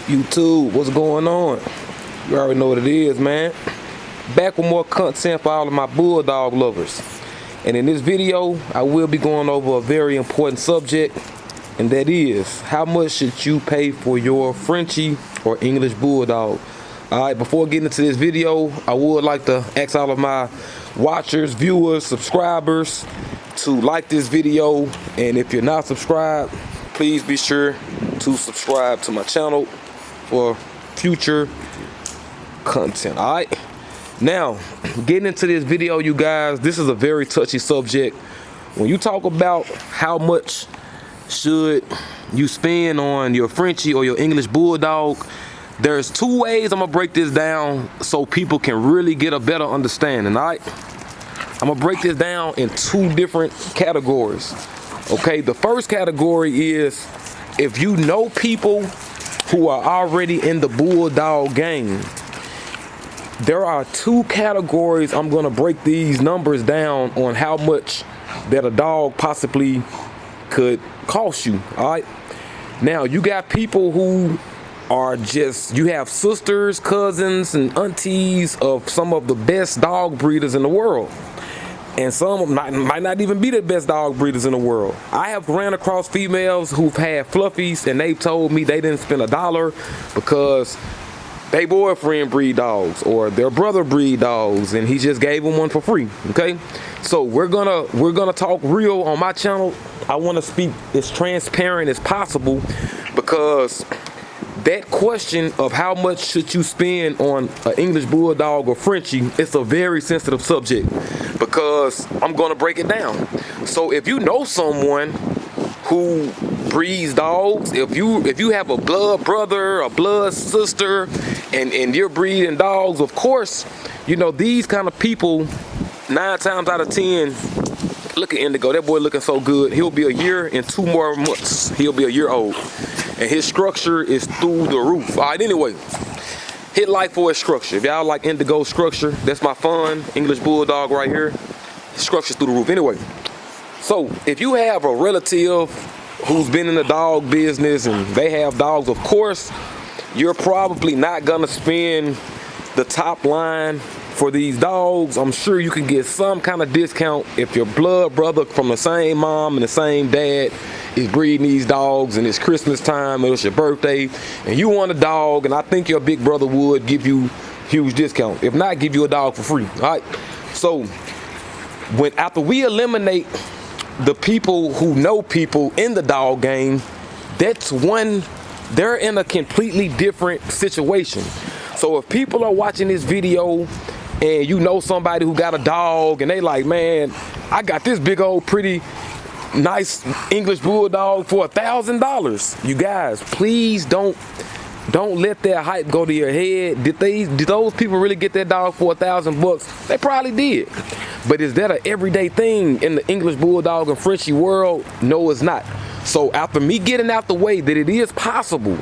YouTube, what's going on? You already know what it is, man. Back with more content for all of my bulldog lovers. And in this video, I will be going over a very important subject, and that is, how much should you pay for your Frenchie or English Bulldog? Alright, before getting into this video, I would like to ask all of my watchers, viewers, subscribers to like this video, and if you're not subscribed, please be sure to subscribe to my channel for future content. Alright, now getting into this video, you guys, this is a very touchy subject. When you talk about how much should you spend on your Frenchie or your English Bulldog, there's two ways I'm gonna break this down so people can really get a better understanding. Alright, I'm gonna break this down in two different categories. Okay, the first category is if you know people who are already in the Bulldog game. There are two categories. I'm gonna break these numbers down on how much that a dog possibly could cost you. All right, now you got people who are just, you have sisters, cousins, and aunties of some of the best dog breeders in the world. And some of them might not even be the best dog breeders in the world. I have ran across females who've had fluffies and they've told me they didn't spend $1 because they boyfriend breed dogs or their brother breed dogs and he just gave them one for free. Okay, so we're gonna talk real on my channel. I want to speak as transparent as possible because that question of how much should you spend on an English Bulldog or Frenchie, it's a very sensitive subject because I'm gonna break it down. So if you know someone who breeds dogs, if you have a blood brother, a blood sister, and you're breeding dogs, of course, you know, these kind of people, 9 times out of 10, look at Indigo, that boy looking so good. He'll be a year and 2 more months. He'll be a year old. And his structure is through the roof. All right, anyway, hit like for his structure. If y'all like Indigo structure, that's my fun English Bulldog right here. Structure's through the roof. Anyway, so if you have a relative who's been in the dog business and they have dogs, of course, you're probably not gonna spend the top line for these dogs. I'm sure you can get some kind of discount if your blood brother from the same mom and the same dad is breeding these dogs and it's Christmas time and it's your birthday and you want a dog, and I think your big brother would give you huge discount. If not, give you a dog for free. All right, so after we eliminate the people who know people in the dog game, that's when they're in a completely different situation. So if people are watching this video and you know somebody who got a dog and they like, man, I got this big old pretty nice English Bulldog for $1,000. You guys, please don't let that hype go to your head. Did those people really get that dog for $1,000? They probably did. But is that an everyday thing in the English Bulldog and Frenchie world? No, it's not. So after me getting out the way that it is possible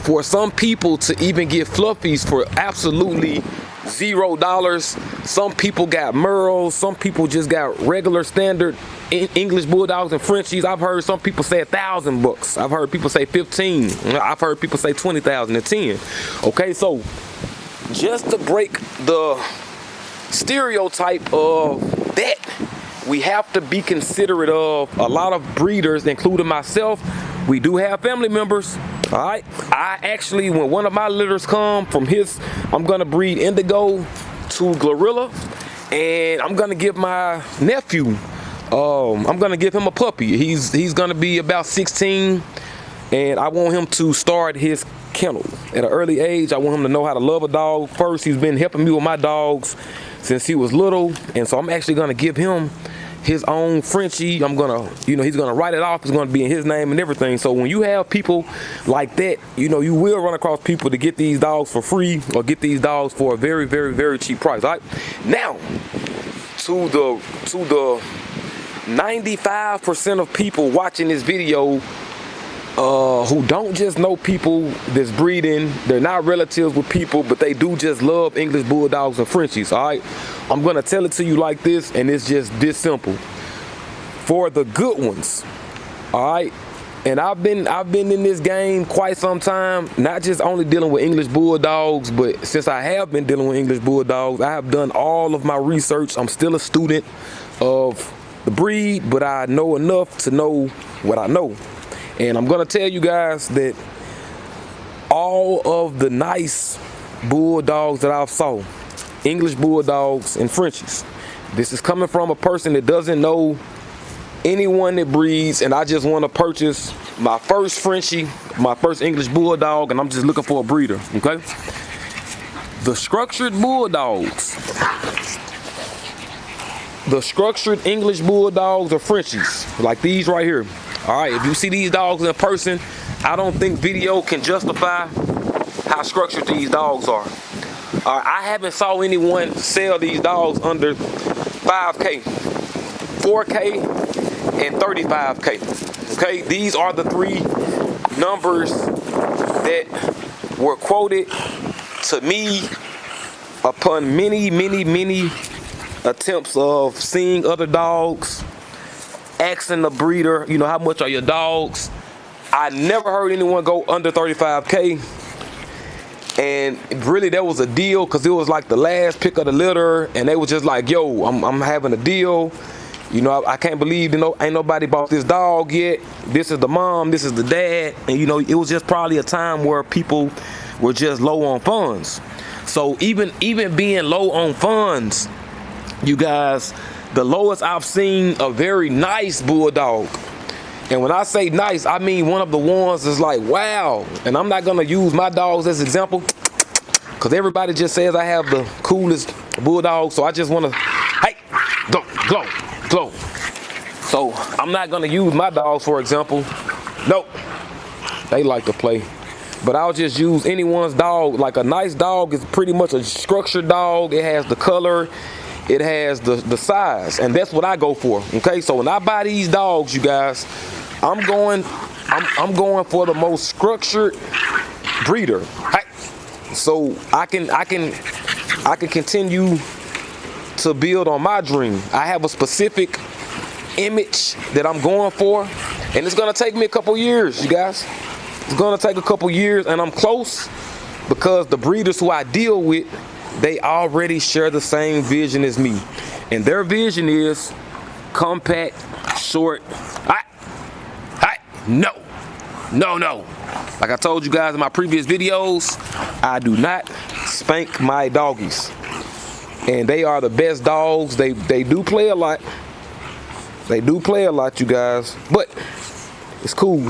for some people to even get fluffies for absolutely $0. Some people got Merles, some people just got regular standard English Bulldogs and Frenchies. I've heard some people say $1,000. I've heard people say 15. I've heard people say 20,000 and 10. Okay, so just to break the stereotype of that, we have to be considerate of a lot of breeders, including myself. We do have family members. All right, I actually, when one of my litters come from his, I'm gonna breed Indigo to Glorilla, and I'm gonna give my nephew, I'm gonna give him a puppy. He's gonna be about 16, and I want him to start his kennel at an early age. I want him to know how to love a dog first. He's been helping me with my dogs since he was little, and so I'm actually gonna give him his own Frenchie. I'm gonna, he's gonna write it off. It's gonna be in his name and everything. So when you have people like that, you will run across people to get these dogs for free or get these dogs for a very, very, very cheap price. All right, now to the 95% of people watching this video who don't just know people that's breeding. They're not relatives with people, but they do just love English Bulldogs and Frenchies. All right, I'm gonna tell it to you like this, and it's just this simple. For the good ones, all right, And I've been in this game quite some time, not just only dealing with English Bulldogs, but since I have been dealing with English Bulldogs, I have done all of my research. I'm still a student of the breed, but I know enough to know what I know. And I'm gonna tell you guys that all of the nice Bulldogs that I've saw, English Bulldogs and Frenchies, this is coming from a person that doesn't know anyone that breeds, and I just want to purchase my first Frenchie, my first English Bulldog, and I'm just looking for a breeder, okay? The structured Bulldogs, the structured English Bulldogs or Frenchies, like these right here. All right, if you see these dogs in person, I don't think video can justify how structured these dogs are. All right, I haven't saw anyone sell these dogs under 5K, 4K, and 35K. Okay, these are the three numbers that were quoted to me upon many attempts of seeing other dogs, asking the breeder, you know, how much are your dogs? I never heard anyone go under 35K. And really, that was a deal because it was like the last pick of the litter, and they was just like, yo, I'm having a deal. You know, I can't believe, you know, ain't nobody bought this dog yet. This is the mom, this is the dad. And, you know, it was just probably a time where people were just low on funds. So even being low on funds, you guys, the lowest I've seen a very nice Bulldog. And when I say nice, I mean one of the ones that's like, wow. And I'm not going to use my dogs as example because everybody just says I have the coolest Bulldog. So I just want to, hey, glow. So I'm not gonna use my dogs for example. Nope, they like to play. But I'll just use anyone's dog. Like a nice dog is pretty much a structured dog. It has the color, it has the size, and that's what I go for. Okay, so when I buy these dogs, you guys, I'm going for the most structured breeder. So I can continue to build on my dream. I have a specific image that I'm going for, and it's gonna take me a couple years, you guys. It's gonna take a couple years, and I'm close because the breeders who I deal with, they already share the same vision as me, and their vision is compact, short. No. Like I told you guys in my previous videos, I do not spank my doggies. And they are the best dogs. They do play a lot. They do play a lot, you guys. But it's cool.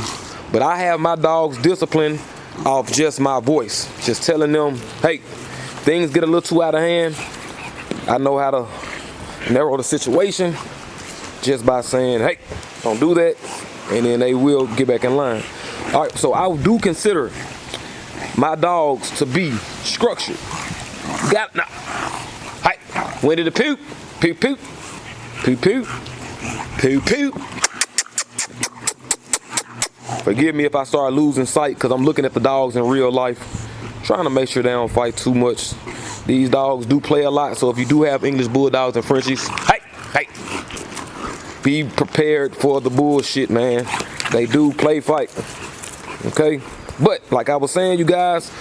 But I have my dogs disciplined off just my voice. Just telling them, hey, things get a little too out of hand. I know how to narrow the situation just by saying, hey, don't do that. And then they will get back in line. All right, so I do consider my dogs to be structured. Got now. When did the poop? Poop. Forgive me if I start losing sight because I'm looking at the dogs in real life, trying to make sure they don't fight too much. These dogs do play a lot, so if you do have English Bulldogs and Frenchies, hey, be prepared for the bullshit, man. They do play fight, okay? But like I was saying, you guys,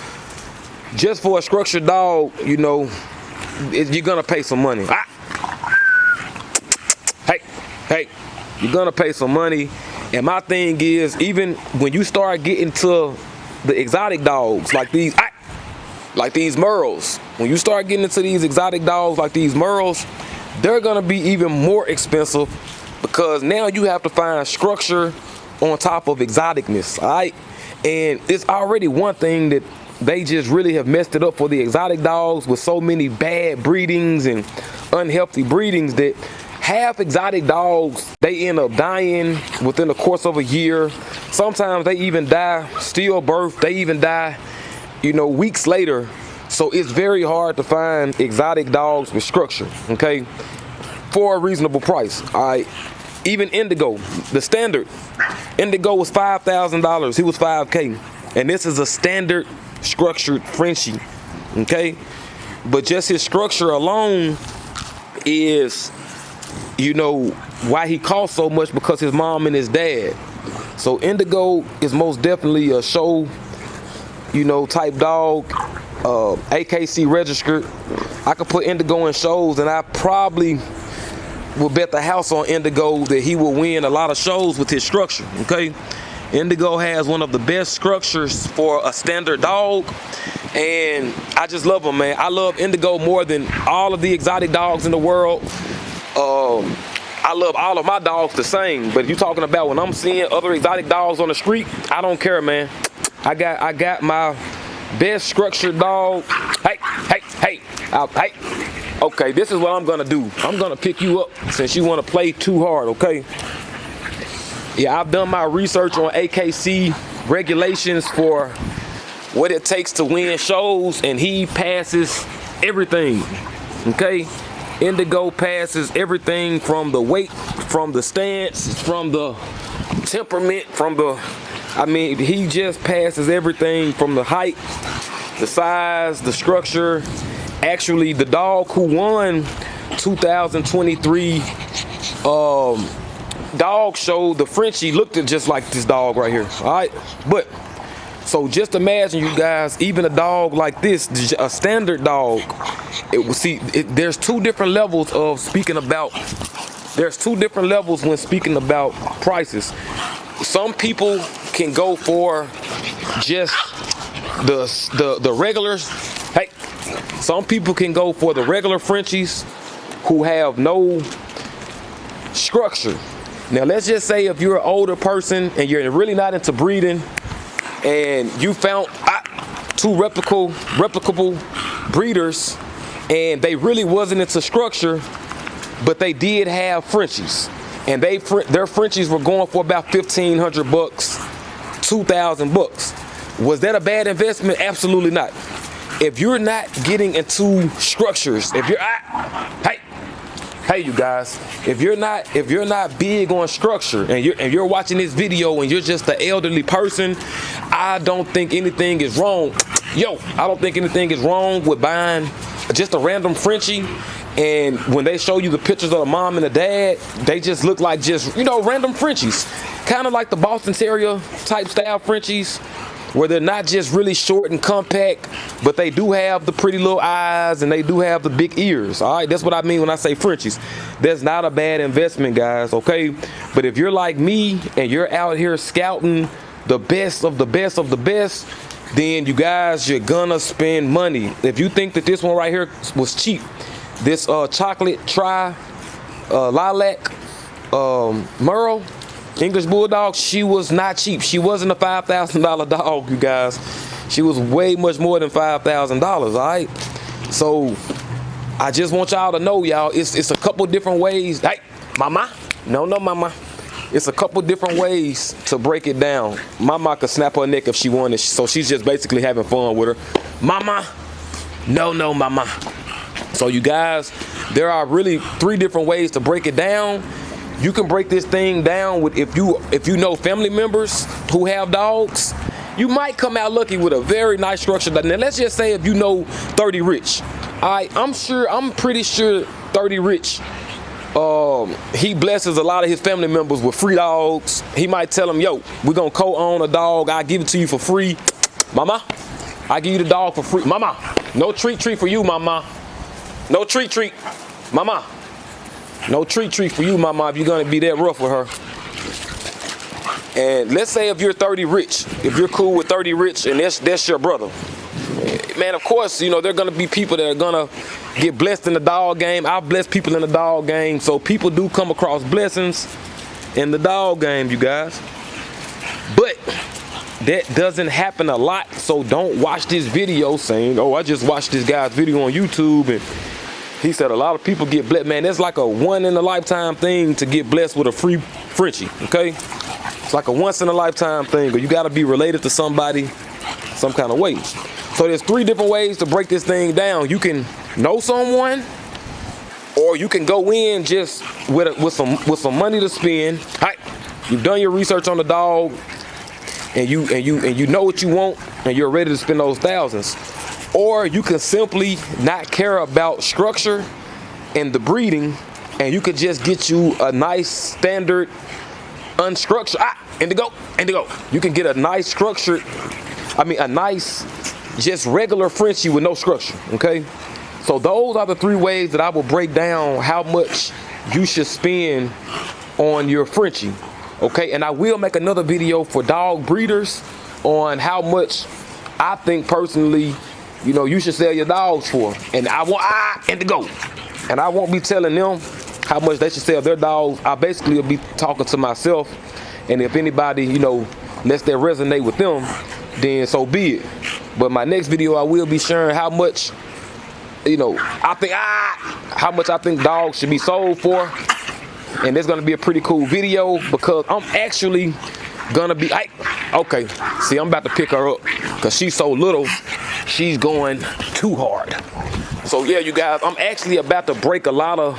just for a structured dog, you know, you're gonna pay some money. Hey, you're gonna pay some money. And my thing is, even when you start getting to the exotic dogs like these Merles, when you start getting into these exotic dogs like these Merles, they're gonna be even more expensive because now you have to find structure on top of exoticness, all right? And it's already one thing that they just really have messed it up for the exotic dogs with so many bad breedings and unhealthy breedings that half exotic dogs, they end up dying within the course of a year. Sometimes they even die stillbirth. They even die, you know, weeks later. So it's very hard to find exotic dogs with structure, okay, for a reasonable price, all right? Even Indigo, the standard, Indigo was $5,000. He was 5K. And this is a standard structured Frenchie, okay? But just his structure alone is, you know, why he costs so much, because his mom and his dad, So Indigo is most definitely a show, you know, type dog, AKC registered. I could put Indigo in shows, and I probably will bet the house on Indigo that he will win a lot of shows with his structure, okay? Indigo has one of the best structures for a standard dog, and I just love him, man. I love Indigo more than all of the exotic dogs in the world. I love all of my dogs the same, but you talking about when I'm seeing other exotic dogs on the street, I don't care, man. I got my best structured dog. Hey. Okay, this is what I'm gonna do. I'm gonna pick you up since you wanna play too hard, okay? Yeah, I've done my research on AKC regulations for what it takes to win shows, and he passes everything, okay? Indigo passes everything from the weight, from the stance, from the temperament, he just passes everything from the height, the size, the structure. Actually, the dog who won 2023 dog show, the Frenchie, looked just like this dog right here, all right? But, so just imagine, you guys, even a dog like this, a standard dog, there's two different levels of speaking about, when speaking about prices. Some people can go for just the regulars. Hey, some people can go for the regular Frenchies who have no structure. Now, let's just say if you're an older person and you're really not into breeding, and you found two replicable breeders, and they really wasn't into structure, but they did have Frenchies, and their Frenchies were going for about $1,500, $2,000. Was that a bad investment? Absolutely not. If you're not getting into structures, if you're hey you guys, if you're not big on structure, and you're watching this video and you're just an elderly person, I don't think anything is wrong. I don't think anything is wrong with buying just a random Frenchie, and when they show you the pictures of the mom and the dad, they just look like just, random Frenchies. Kind of like the Boston Terrier type style Frenchies, where they're not just really short and compact, but they do have the pretty little eyes and they do have the big ears. All right, that's what I mean when I say Frenchies. That's not a bad investment, guys, okay? But if you're like me and you're out here scouting the best of the best of the best, then you guys, you're gonna spend money. If you think that this one right here was cheap, this chocolate lilac Merle English Bulldog, she was not cheap. She wasn't a $5,000 dog, you guys. She was way much more than $5,000, all right? So I just want y'all to know, y'all, it's a couple different ways. Hey, mama. No, mama. It's a couple different ways to break it down. Mama could snap her neck if she wanted, so she's just basically having fun with her. Mama. No, mama. So you guys, there are really 3 different ways to break it down. You can break this thing down with, if you know family members who have dogs, you might come out lucky with a very nice structure. Now let's just say if you know 30 Rich. I'm pretty sure 30 Rich, he blesses a lot of his family members with free dogs. He might tell them, yo, we're gonna co-own a dog, I'll give it to you for free. Mama, I give you the dog for free. Mama, no treat for you, mama. No treat, mama. No treat for you, mama, if you're gonna be that rough with her. And let's say if you're 30 Rich, if you're cool with 30 Rich and that's your brother, man, of course, there are gonna be people that are gonna get blessed in the dog game. I've blessed people in the dog game, so people do come across blessings in the dog game, you guys. But that doesn't happen a lot, so don't watch this video saying, oh, I just watched this guy's video on YouTube and he said a lot of people get blessed. Man, that's like a one-in-a-lifetime thing to get blessed with a free Frenchie, okay? It's like a once-in-a-lifetime thing, but you got to be related to somebody some kind of way. So there's 3 different ways to break this thing down. You can know someone, or you can go in just with some money to spend. Right. You've done your research on the dog, and you know what you want, and you're ready to spend those thousands. Or you can simply not care about structure and the breeding, and you could just get you a nice standard unstructured. indigo, indigo. You can get a nice structured, a nice, just regular Frenchie with no structure, okay? So those are the 3 ways that I will break down how much you should spend on your Frenchie, okay? And I will make another video for dog breeders on how much I think personally, you should sell your dogs for. And I won't be telling them how much they should sell their dogs. I basically will be talking to myself, and if anybody, lets that resonate with them, then so be it. But my next video, I will be sharing how much, how much I think dogs should be sold for. And it's gonna be a pretty cool video because I'm actually gonna be, okay, see, I'm about to pick her up because she's so little, she's going too hard. So yeah, you guys, I'm actually about to break a lot of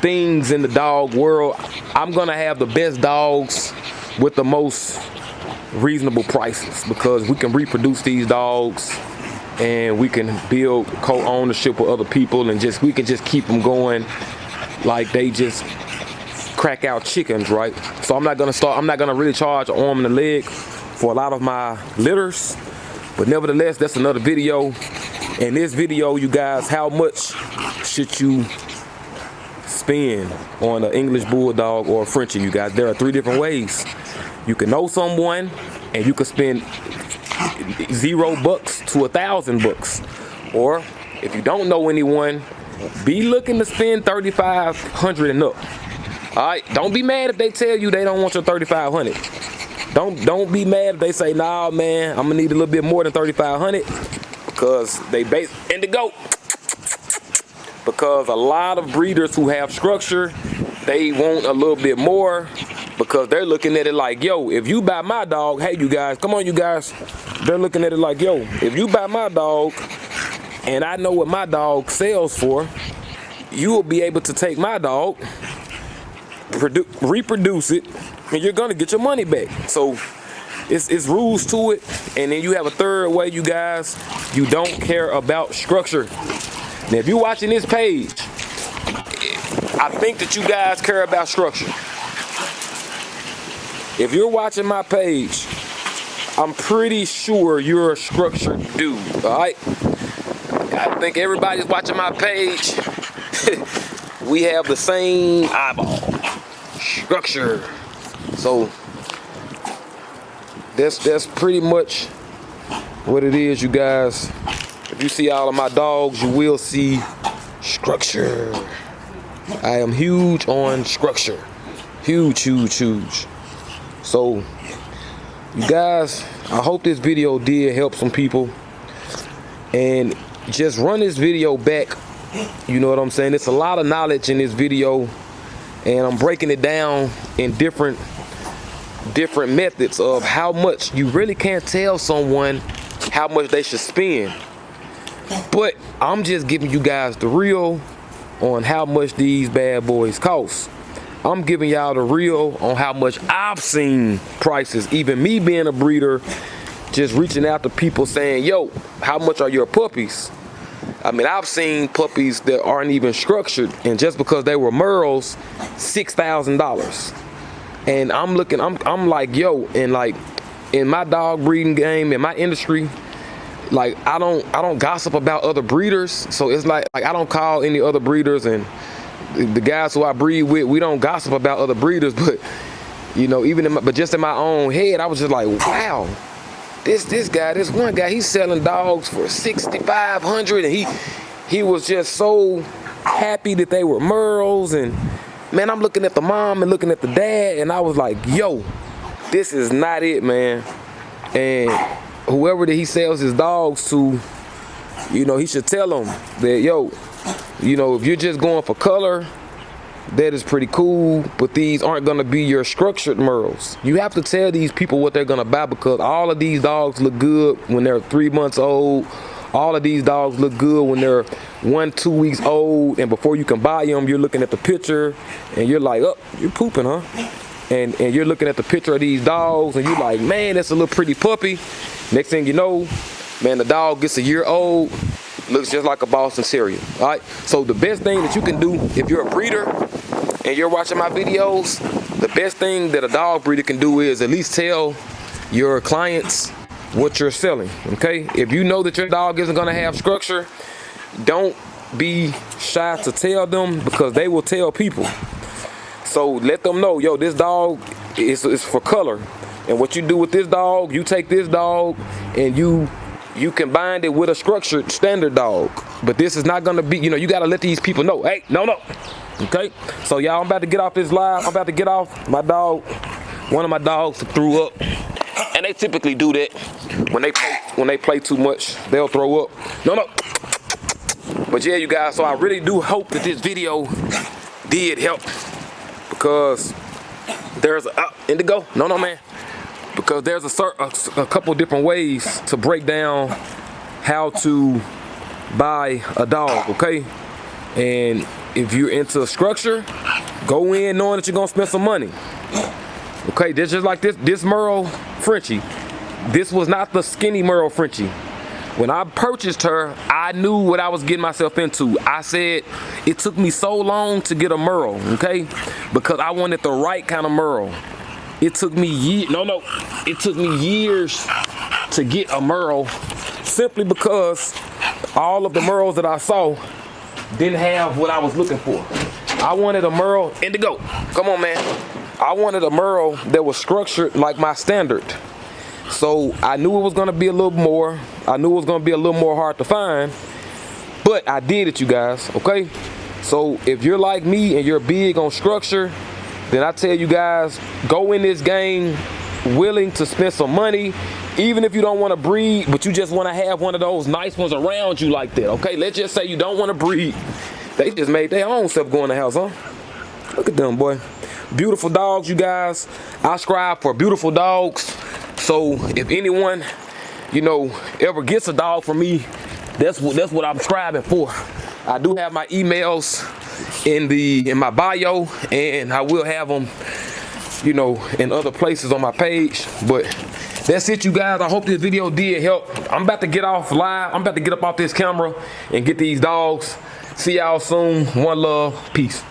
things in the dog world. I'm gonna have the best dogs with the most reasonable prices because we can reproduce these dogs and we can build co-ownership with other people, and we can just keep them going like they just crack out chickens, right? So I'm not gonna really charge an arm and a leg for a lot of my litters, but nevertheless, that's another video. In this video, you guys, how much should you spend on an English Bulldog or a Frenchie? You guys, there are 3 different ways. You can know someone and you can spend $0 to $1,000, or if you don't know anyone, be looking to spend $3,500 and up. All right, don't be mad if they tell you they don't want your $3,500. Don't be mad if they say, nah, man, I'm gonna need a little bit more than $3,500 because they because a lot of breeders who have structure, they want a little bit more because they're looking at it like, yo, if you buy my dog, hey, you guys, come on, you guys. They're looking at it like, yo, if you buy my dog and I know what my dog sells for, you will be able to take my dog, reproduce it, and you're gonna get your money back. So it's rules to it. And then you have a 3rd way, you guys. You don't care about structure. Now, if you're watching this page, I think that you guys care about structure. If you're watching my page, I'm pretty sure you're a structured dude, all right? I think everybody's watching my page. We have the same eyeball. Structure. So that's pretty much what it is, you guys. If you see all of my dogs, you will see structure. I am huge on structure. Huge, huge, huge. So you guys, I hope this video did help some people, and just run this video back. You know what I'm saying? It's a lot of knowledge in this video, and I'm breaking it down in different methods of how much. You really can't tell someone how much they should spend, but I'm just giving you guys the real on how much these bad boys cost. I'm giving y'all the real on how much I've seen prices. Even me being a breeder, just reaching out to people saying, yo, how much are your puppies? I've seen puppies that aren't even structured, and just because they were Merles, $6,000. And I'm like, yo, and like in my dog breeding game, in my industry, like I don't gossip about other breeders. So it's like I don't call any other breeders, and the guys who I breed with, we don't gossip about other breeders. But but just in my own head, I was just like, wow, this one guy, he's selling dogs for $6,500, and he was just so happy that they were Merles. And man, I'm looking at the mom and looking at the dad, and I was like, yo, this is not it, man. And whoever that he sells his dogs to, he should tell them that, yo, if you're just going for color, that is pretty cool, but these aren't gonna be your structured Merles. You have to tell these people what they're gonna buy, because all of these dogs look good when they're 3 months old. All of these dogs look good when they're 1-2 weeks old, and before you can buy them, you're looking at the picture and you're like, oh, you're pooping, huh? And you're looking at the picture of these dogs and you're like, man, that's a little pretty puppy. Next thing you know, man, the dog gets a year old, looks just like a Boston Terrier. All right, so the best thing that you can do if you're a breeder and you're watching my videos, the best thing that a dog breeder can do is at least tell your clients what you're selling, okay? If you know that your dog isn't gonna have structure, don't be shy to tell them, because they will tell people. So let them know, yo, this dog is for color. And what you do with this dog, you take this dog and you combine it with a structured standard dog. But this is not gonna be, you gotta let these people know, hey, no. Okay? So y'all, I'm about to get off this live. I'm about to get off. My dog, one of my dogs threw up. And they typically do that when they play too much. They'll throw up. No. But yeah, you guys, so I really do hope that this video did help, because there's Indigo. No, man. Because there's a couple different ways to break down how to buy a dog, okay? And if you're into structure, go in knowing that you're gonna spend some money. Okay, this just like this Merle Frenchie. This was not the skinny Merle Frenchie. When I purchased her, I knew what I was getting myself into. I said it took me so long to get a Merle, okay? Because I wanted the right kind of Merle. It took me it took me years to get a Merle, simply because all of the Merles that I saw didn't have what I was looking for. I wanted a Merle, Indigo, come on, man. I wanted a Merle that was structured like my standard. So I knew it was gonna be a little more. I knew it was gonna be a little more hard to find, but I did it, you guys, okay? So if you're like me and you're big on structure, then I tell you guys, go in this game willing to spend some money, even if you don't want to breed, but you just want to have one of those nice ones around you like that, okay? Let's just say you don't want to breed. They just made their own stuff go in the house, huh? Look at them, boy. Beautiful dogs, you guys. I strive for beautiful dogs. So if anyone, ever gets a dog from me, that's what I'm striving for. I do have my emails in my bio, and I will have them, in other places on my page. But that's it, you guys. I hope this video did help. I'm about to get off live. I'm about to get up off this camera and get these dogs. See y'all soon. One love. Peace.